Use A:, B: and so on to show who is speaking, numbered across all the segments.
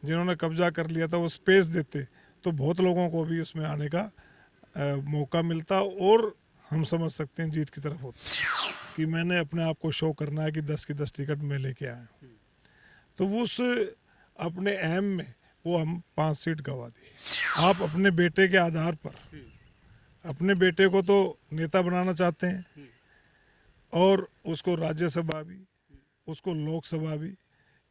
A: जिन्होंने कब्जा कर लिया था वो स्पेस देते तो बहुत लोगों को भी उसमें आने का मौका मिलता और हम समझ सकते हैं जीत की तरफ होता कि मैंने अपने आप को शो करना है कि 10 की 10 टिकट मैं लेके आया हूँ। तो उस अपने अहम में वो हम 5 सीट गंवा दी। आप अपने बेटे के आधार पर अपने बेटे को तो नेता बनाना चाहते हैं और उसको राज्यसभा भी, उसको लोकसभा भी,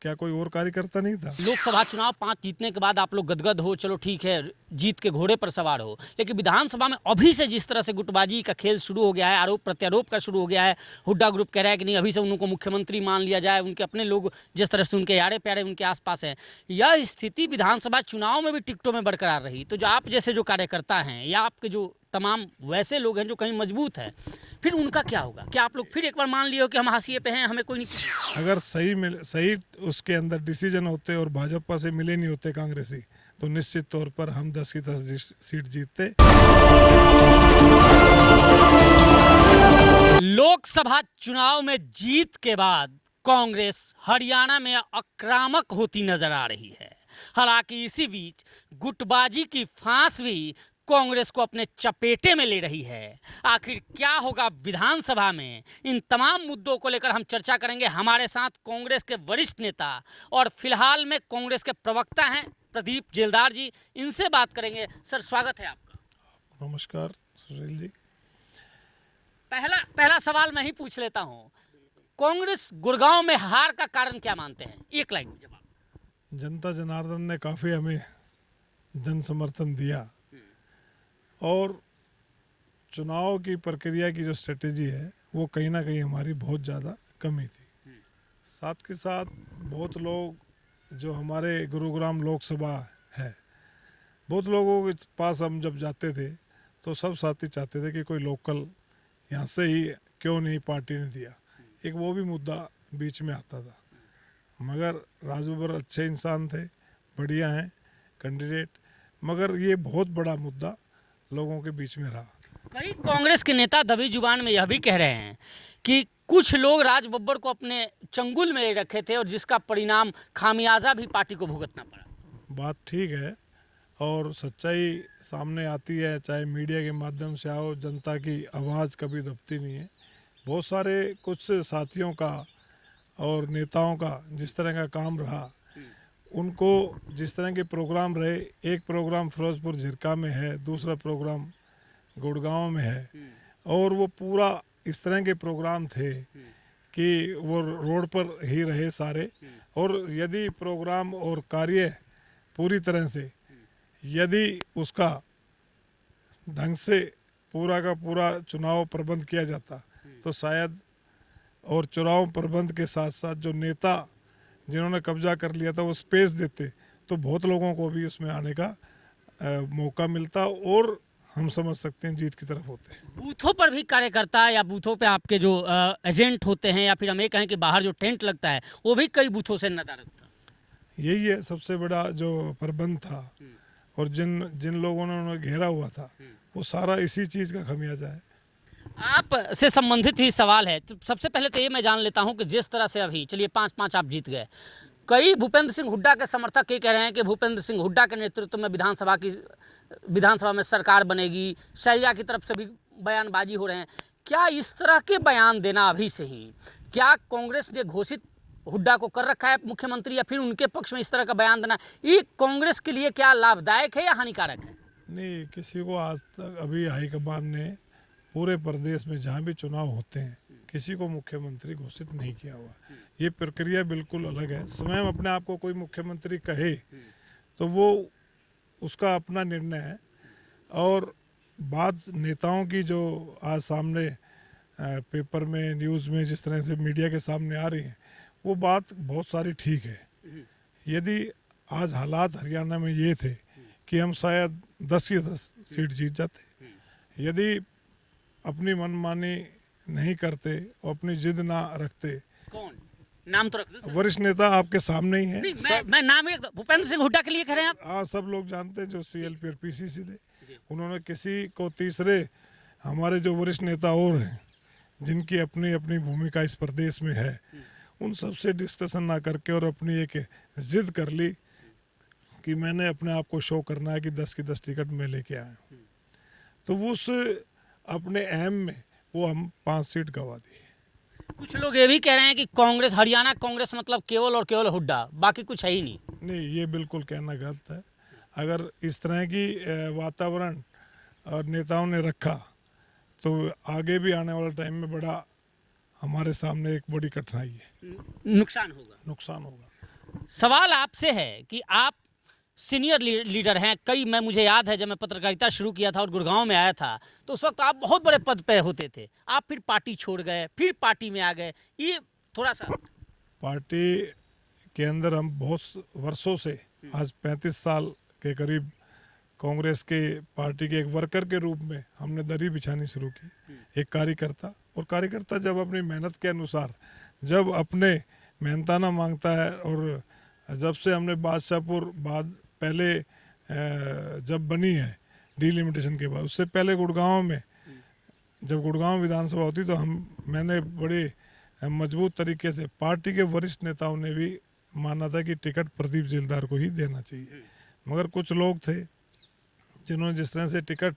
A: क्या कोई और कार्यकर्ता नहीं था?
B: लोकसभा चुनाव 5 जीतने के बाद आप लोग गदगद हो, चलो ठीक है, जीत के घोड़े पर सवार हो, लेकिन विधानसभा में अभी से जिस तरह से गुटबाजी का खेल शुरू हो गया है, आरोप प्रत्यारोप का शुरू हो गया है, हुड्डा ग्रुप कह रहा है कि नहीं अभी से उनको मुख्यमंत्री मान लिया जाए, उनके अपने लोग जिस तरह से उनके यारे प्यारे उनके आसपास हैं, यह स्थिति विधानसभा चुनाव में भी टिकटों में बरकरार रही। तो जो आप जैसे जो कार्यकर्ता हैं या आपके जो तमाम वैसे लोग हैं जो कहीं मजबूत हैं, फिर उनका क्या होगा? क्या आप लोग फिर एक बार मान लिए हो कि हम हाशिए पे हैं, हमें कोई नहीं?
A: अगर सही उसके अंदर डिसीजन होते और भाजपा से मिले नहीं होते कांग्रेसी तो निश्चित तौर पर हम 10 की 10 सीट जीतते।
B: लोकसभा चुनाव में जीत के बाद कांग्रेस हरियाणा में आक्रामक होती नजर आ रही है। हालांकि इसी बीच गुटबाजी की फांस भी कांग्रेस को अपने चपेटे में ले रही है। आखिर क्या होगा विधानसभा में, इन तमाम मुद्दों को लेकर हम चर्चा करेंगे। हमारे साथ कांग्रेस के वरिष्ठ नेता और फिलहाल में कांग्रेस के प्रवक्ता हैं प्रदीप जेलदार जी, इनसे बात करेंगे। सर स्वागत है आपका।
A: नमस्कार सुशील जी।
B: पहला सवाल मैं ही पूछ लेता हूं, कांग्रेस गुड़गांव में हार का कारण क्या मानते हैं? एक लाइन में जवाब।
A: जनता जनार्दन ने काफ़ी हमें जन समर्थन दिया और चुनाव की प्रक्रिया की जो स्ट्रेटेजी है वो कहीं ना कहीं हमारी बहुत ज़्यादा कमी थी। साथ के साथ बहुत लोग जो हमारे गुरुग्राम लोकसभा है, बहुत लोगों के पास हम जब जाते थे तो सब साथी चाहते थे कि कोई लोकल यहाँ से ही क्यों नहीं पार्टी ने दिया, एक वो भी मुद्दा बीच में आता था। मगर राजू बब्बर अच्छे इंसान थे, बढ़िया हैं कैंडिडेट, मगर ये बहुत बड़ा मुद्दा लोगों के बीच में रहा।
B: कई कांग्रेस के नेता दबी जुबान में यह भी कह रहे हैं कि कुछ लोग राज बब्बर को अपने चंगुल में ले रखे थे और जिसका परिणाम खामियाजा भी पार्टी को भुगतना पड़ा।
A: बात ठीक है और सच्चाई सामने आती है, चाहे मीडिया के माध्यम से आओ, जनता की आवाज़ कभी दबती नहीं है। बहुत सारे कुछ साथियों का और नेताओं का जिस तरह का काम रहा, उनको जिस तरह के प्रोग्राम रहे, एक प्रोग्राम फिरोजपुर झिरका में है, दूसरा प्रोग्राम गुड़गांव में है, और वो पूरा इस तरह के प्रोग्राम थे कि वो रोड पर ही रहे सारे। और यदि प्रोग्राम और कार्य पूरी तरह से यदि उसका ढंग से पूरा का पूरा चुनाव प्रबंध किया जाता तो शायद, और चुनाव प्रबंध के साथ साथ जो नेता जिन्होंने कब्जा कर लिया था वो स्पेस देते तो बहुत लोगों को भी उसमें आने का मौका मिलता और हम समझ सकते हैं जीत की तरफ होते।
B: बूथों पर भी कार्यकर्ता या बूथों पे आपके जो एजेंट होते हैं या फिर हम ये कहें कि बाहर जो टेंट लगता है वो भी कई बूथों से नदारद था।
A: यही है सबसे बड़ा जो प्रबंध था और जिन जिन लोगों ने उन्हें घेरा हुआ था वो सारा इसी चीज़ का खमियाजा है।
B: आप से संबंधित ही सवाल है, तो सबसे पहले तो ये मैं जान लेता हूं कि जिस तरह से अभी चलिए 5-5 आप जीत गए, कई भूपेंद्र सिंह हुड्डा के समर्थक ये कह रहे हैं कि भूपेंद्र सिंह हुड्डा के नेतृत्व में विधानसभा में सरकार बनेगी, शैया की तरफ से भी बयानबाजी हो रहे हैं। क्या इस तरह के बयान देना अभी से ही, क्या कांग्रेस ने घोषित हुड्डा को कर रखा है मुख्यमंत्री, या फिर उनके पक्ष में इस तरह का बयान देना ये कांग्रेस के लिए क्या लाभदायक है या हानिकारक है?
A: नहीं, किसी को आज तक अभी हाईकमान ने पूरे प्रदेश में जहाँ भी चुनाव होते हैं किसी को मुख्यमंत्री घोषित नहीं किया हुआ। ये प्रक्रिया बिल्कुल अलग है। स्वयं अपने आप को कोई मुख्यमंत्री कहे तो वो उसका अपना निर्णय है। और बात नेताओं की जो आज सामने पेपर में, न्यूज़ में जिस तरह से मीडिया के सामने आ रही है, वो बात बहुत सारी ठीक है। यदि आज हालात हरियाणा में ये थे कि हम शायद 10 की 10 सीट जीत जाते, यदि अपनी मनमानी नहीं करते और अपनी जिद ना रखते।
B: कौन नाम तो रख दो?
A: वरिष्ठ नेता आपके सामने ही है।
B: मैं नाम एक भूपेंद्र सिंह हुड्डा के लिए कह रहे हैं आप?
A: हाँ, सब लोग जानते हैं जो CLP और PCC थे। उन्होंने किसी को तीसरे हमारे जो वरिष्ठ नेता और हैं जिनकी अपनी अपनी भूमिका इस प्रदेश में है, उन सबसे डिस्कशन ना करके और अपनी एक जिद कर ली कि मैंने अपने आप को शो करना है कि 10 की 10 टिकट मैं लेके आया हूँ। तो उस अपने एम में वो हम 5 सीट गंवा दी।
B: कुछ लोग ये भी कह रहे हैं कि कांग्रेस, हरियाणा कांग्रेस मतलब केवल और केवल हुड्डा, बाकी कुछ है ही नहीं।
A: नहीं, ये बिल्कुल कहना गलत है। अगर इस तरह की वातावरण और नेताओं ने रखा तो आगे भी आने वाला टाइम में बड़ा हमारे सामने एक बड़ी कठिनाई है, नुकसान होगा।
B: सवाल आपसे है कि आप सीनियर लीडर हैं, मुझे याद है जब मैं पत्रकारिता शुरू किया था और गुड़गांव में आया था तो उस वक्त आप बहुत बड़े पद पे होते थे, आप फिर पार्टी छोड़ गए, फिर पार्टी में आ गए, ये थोड़ा सा।
A: पार्टी के अंदर हम बहुत वर्षों से, आज 35 साल के करीब कांग्रेस के पार्टी के एक वर्कर के रूप में हमने दरी बिछानी शुरू की, एक कार्यकर्ता। और कार्यकर्ता जब अपनी मेहनत के अनुसार, जब अपने मेहनताना मांगता है, और जब से हमने बादशाहपुर बाद पहले जब बनी है डिलिमिटेशन के बाद, उससे पहले गुड़गांव में जब गुड़गांव विधानसभा होती तो मैंने बड़े मजबूत तरीके से, पार्टी के वरिष्ठ नेताओं ने भी माना था कि टिकट प्रदीप जिलदार को ही देना चाहिए। मगर कुछ लोग थे जिन्होंने जिस तरह से टिकट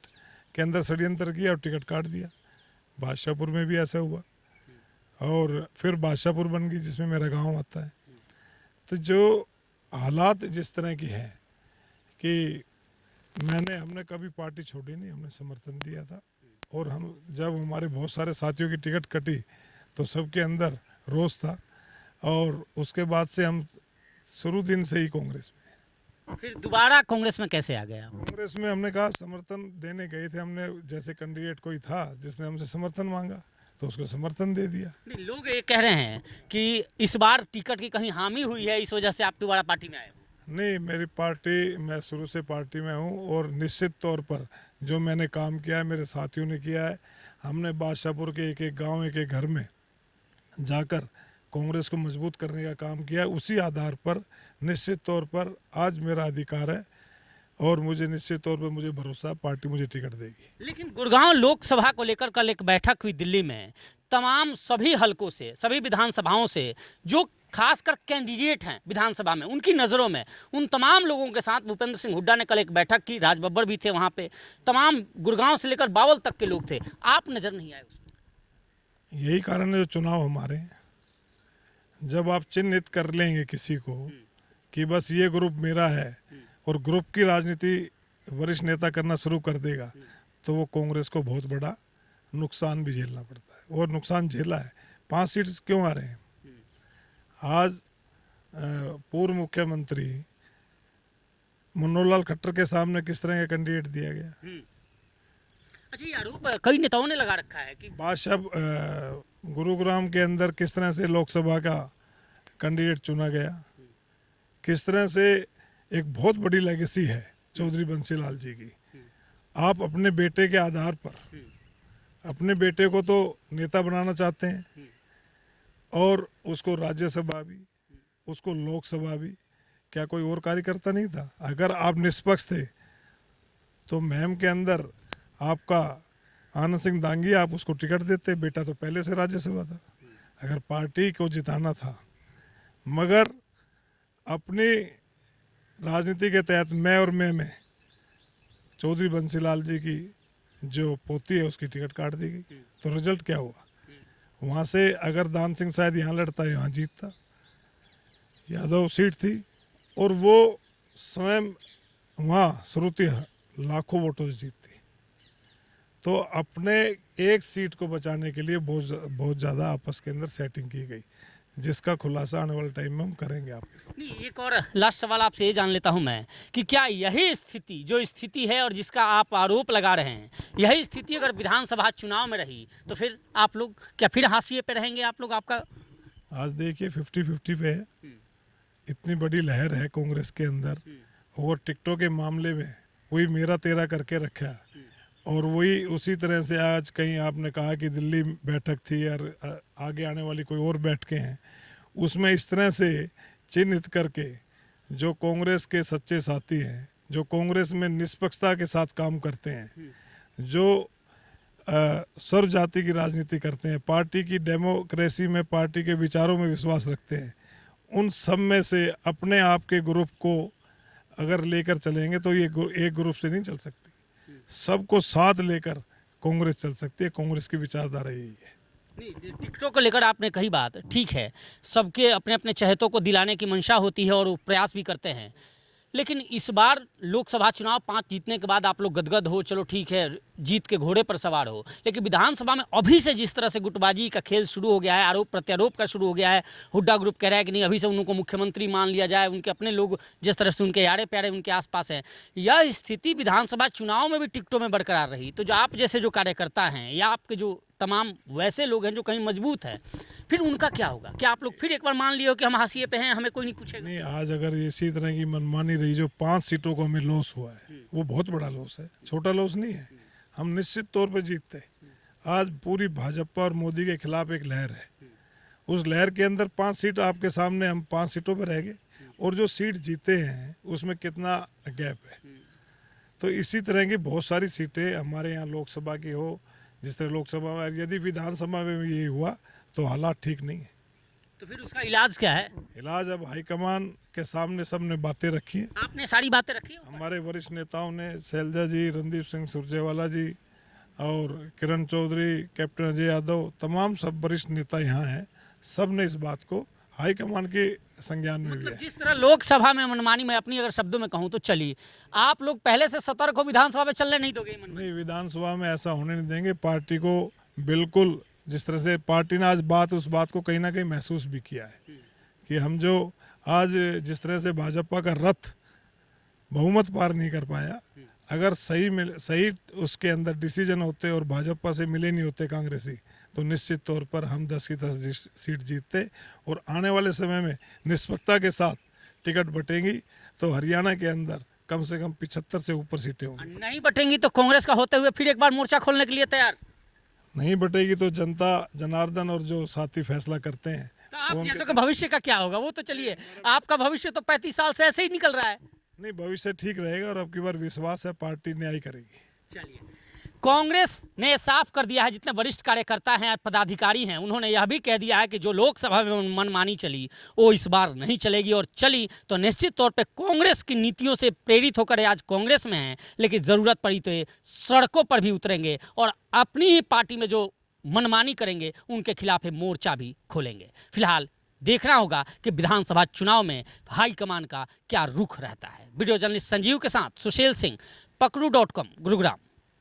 A: के अंदर षड्यंत्र किया और टिकट काट दिया। बादशाहपुर में भी ऐसा हुआ और फिर बादशाहपुर बन गई जिसमें मेरा गांव आता है। तो जो हालात जिस तरह की हैं कि हमने कभी पार्टी छोड़ी नहीं, हमने समर्थन दिया था। और हम जब हमारे बहुत सारे साथियों की टिकट कटी तो सबके अंदर रोष था, और उसके बाद से हम शुरू दिन से ही कांग्रेस में।
B: फिर दोबारा कांग्रेस में कैसे आ गए आप?
A: कांग्रेस में हमने कहा, समर्थन देने गए थे हमने, जैसे कैंडिडेट कोई था जिसने हमसे समर्थन मांगा तो उसको समर्थन दे दिया।
B: लोग ये कह रहे हैं कि इस बार टिकट की कहीं हामी हुई है, इस वजह से आप दोबारा पार्टी में आए हो।
A: नहीं, मेरी पार्टी, मैं शुरू से पार्टी में हूँ, और निश्चित तौर पर जो मैंने काम किया है मेरे साथियों ने किया है। हमने बादशाहपुर के एक एक गाँव, एक एक घर में जाकर कांग्रेस को मजबूत करने का काम किया। उसी आधार पर निश्चित तौर पर आज मेरा अधिकार है, और मुझे निश्चित तौर पर मुझे भरोसा, पार्टी मुझे टिकट देगी।
B: लेकिन गुड़गांव लोकसभा को लेकर कल एक बैठक हुई दिल्ली में, तमाम सभी हलकों से, सभी विधानसभाओं से, जो खासकर कैंडिडेट हैं विधानसभा में, उनकी नज़रों में, उन तमाम लोगों के साथ भूपेंद्र सिंह हुड्डा ने कल एक बैठक की। राज बब्बर भी थे वहाँ पे, तमाम गुड़गांव से लेकर बावल तक के लोग थे। आप नज़र नहीं आए उसमें।
A: यही कारण है जो चुनाव हमारे हैं। जब आप चिन्हित कर लेंगे किसी को कि बस ये ग्रुप मेरा है, और ग्रुप की राजनीति वरिष्ठ नेता करना शुरू कर देगा, तो वो कांग्रेस को बहुत बड़ा नुकसान भी झेलना पड़ता है, और नुकसान झेला है। 5 सीट क्यों आ रहे हैं? आज पूर्व मुख्यमंत्री मनोहर लाल खट्टर के सामने किस तरह का कैंडिडेट दिया गया।
B: अच्छा, ये आरोप कई नेताओं ने लगा रखा है कि
A: बादशाह गुरुग्राम के अंदर किस तरह से लोकसभा का कैंडिडेट चुना गया, किस तरह से एक बहुत बड़ी लेगेसी है चौधरी बंसीलाल जी की। आप अपने बेटे के आधार पर, अपने बेटे को तो नेता बनाना चाहते हैं, और उसको राज्यसभा भी, उसको लोकसभा भी। क्या कोई और कार्यकर्ता नहीं था? अगर आप निष्पक्ष थे तो महम के अंदर आपका आनंद सिंह दांगी, आप उसको टिकट देते, बेटा तो पहले से राज्यसभा था। अगर पार्टी को जिताना था, मगर अपनी राजनीति के तहत मैं चौधरी बंसीलाल जी की जो पोती है उसकी टिकट काट दी गई। तो रिजल्ट क्या हुआ? वहाँ से अगर दान सिंह शायद यहाँ लड़ता है, यहाँ जीतता। यादव सीट थी, और वो स्वयं वहाँ श्रुति लाखों वोटों से जीतती। तो अपने एक सीट को बचाने के लिए बहुत ज़्यादा आपस के अंदर सेटिंग की गई, जिसका खुलासा आने वाले टाइम में हम करेंगे आपके साथ।
B: नहीं, एक और लास्ट सवाल आपसे ये जान लेता हूं मैं कि क्या यही स्थिति, जो स्थिति है और जिसका आप आरोप लगा रहे हैं, यही स्थिति अगर विधानसभा चुनाव में रही तो फिर आप लोग क्या फिर हाशिए पे रहेंगे आप लोग? आपका
A: आज देखिए 50-50 पे है। इतनी बड़ी लहर है कांग्रेस के अंदर, और टिकटों के मामले में वही मेरा तेरा करके रखा है। और वही उसी तरह से आज कहीं आपने कहा कि दिल्ली बैठक थी और आगे आने वाली कोई और बैठकें हैं, उसमें इस तरह से चिन्हित करके जो कांग्रेस के सच्चे साथी हैं, जो कांग्रेस में निष्पक्षता के साथ काम करते हैं, जो सर्व जाति की राजनीति करते हैं, पार्टी की डेमोक्रेसी में, पार्टी के विचारों में विश्वास रखते हैं, उन सब में से अपने आप के ग्रुप को अगर लेकर चलेंगे तो ये एक ग्रुप से नहीं चल सकती, सबको साथ लेकर कांग्रेस चल सकती है। कांग्रेस की विचारधारा यही है।
B: नहीं, टिकटों को लेकर आपने कही बात ठीक है, सबके अपने अपने चहेतों को दिलाने की मंशा होती है और वो प्रयास भी करते हैं, लेकिन इस बार लोकसभा चुनाव 5 जीतने के बाद आप लोग गदगद हो, चलो ठीक है, जीत के घोड़े पर सवार हो, लेकिन विधानसभा में अभी से जिस तरह से गुटबाजी का खेल शुरू हो गया है, आरोप प्रत्यारोप का शुरू हो गया है, हुड्डा ग्रुप कह रहा है कि नहीं अभी से उनको मुख्यमंत्री मान लिया जाए, उनके अपने लोग जिस तरह से उनके यारे प्यारे उनके आसपास हैं, यह स्थिति विधानसभा चुनाव में भी टिकटों में बरकरार रही, तो जो आप जैसे जो कार्यकर्ता हैं या आपके जो तमाम वैसे लोग हैं जो कहीं मजबूत हैं, फिर उनका क्या होगा? क्या आप लोग फिर एक बार मान लिए हो कि हम हाशिए पे हैं, हमें कोई नहीं पूछेगा?
A: नहीं, आज अगर इसी तरह की मनमानी रही, जो 5 सीटों को हमें लॉस हुआ है वो बहुत बड़ा लॉस है, छोटा लॉस नहीं है। हम निश्चित तौर पर जीतते। आज पूरी भाजपा और मोदी के खिलाफ एक लहर है, उस लहर के अंदर 5 सीट आपके सामने, हम 5 सीटों पर रह गए और जो सीट जीते हैं उसमें कितना गैप है। तो इसी तरह की बहुत सारी सीटें हमारे यहाँ लोकसभा की हो, जिस तरह लोकसभा में, यदि विधानसभा में भी ये हुआ तो हालात ठीक नहीं है।
B: तो फिर उसका इलाज क्या है?
A: इलाज अब हाईकमान के सामने सबने बातें रखी हैं,
B: आपने सारी बातें रखी हो?
A: हमारे वरिष्ठ नेताओं ने, शैलजा जी, रणदीप सिंह सुरजेवाला जी और किरण चौधरी, कैप्टन अजय यादव, तमाम सब वरिष्ठ नेता यहाँ हैं, सब ने इस बात को हाईकमान के संज्ञान में लिया है।
B: जिस तरह लोकसभा में मनमानी, मैं अपनी अगर शब्दों में कहूँ तो चली, आप लोग पहले से सतर्क हो, विधानसभा में चलने नहीं दोगे?
A: नहीं, विधानसभा में ऐसा होने नहीं देंगे। पार्टी को बिल्कुल, जिस तरह से पार्टी ने आज उस बात को कहीं ना कहीं महसूस भी किया है कि हम जो आज जिस तरह से भाजपा का रथ बहुमत पार नहीं कर पाया, अगर सही उसके अंदर डिसीजन होते और भाजपा से मिले नहीं होते कांग्रेसी, तो निश्चित तौर पर हम 10 की 10 सीट जीतते और आने वाले समय में निष्पक्षता के साथ टिकट बटेंगी तो हरियाणा के अंदर कम से कम 75 से ऊपर सीटें होंगी।
B: नहीं बटेंगी तो कांग्रेस का होते हुए फिर एक बार मोर्चा खोलने के लिए तैयार?
A: नहीं बटेगी तो जनता जनार्दन और जो साथी फैसला करते हैं।
B: तो आप जैसे का भविष्य का क्या होगा? वो तो चलिए, आपका भविष्य तो 35 साल से ऐसे ही निकल रहा है।
A: नहीं, भविष्य ठीक रहेगा और अब की बार विश्वास है पार्टी न्याय करेगी।
B: चलिए, कांग्रेस ने साफ कर दिया है, जितने वरिष्ठ कार्यकर्ता हैं, पदाधिकारी हैं, उन्होंने यह भी कह दिया है कि जो लोकसभा में मनमानी चली वो इस बार नहीं चलेगी, और चली तो निश्चित तौर पे कांग्रेस की नीतियों से प्रेरित होकर आज कांग्रेस में हैं, लेकिन ज़रूरत पड़ी तो ये सड़कों पर भी उतरेंगे और अपनी ही पार्टी में जो मनमानी करेंगे उनके खिलाफ मोर्चा भी खोलेंगे। फिलहाल देखना होगा कि विधानसभा चुनाव में हाईकमान का क्या रुख रहता है। वीडियो जर्नलिस्ट संजीव के साथ सुशील सिंह, पकड़ू.com, गुरुग्राम।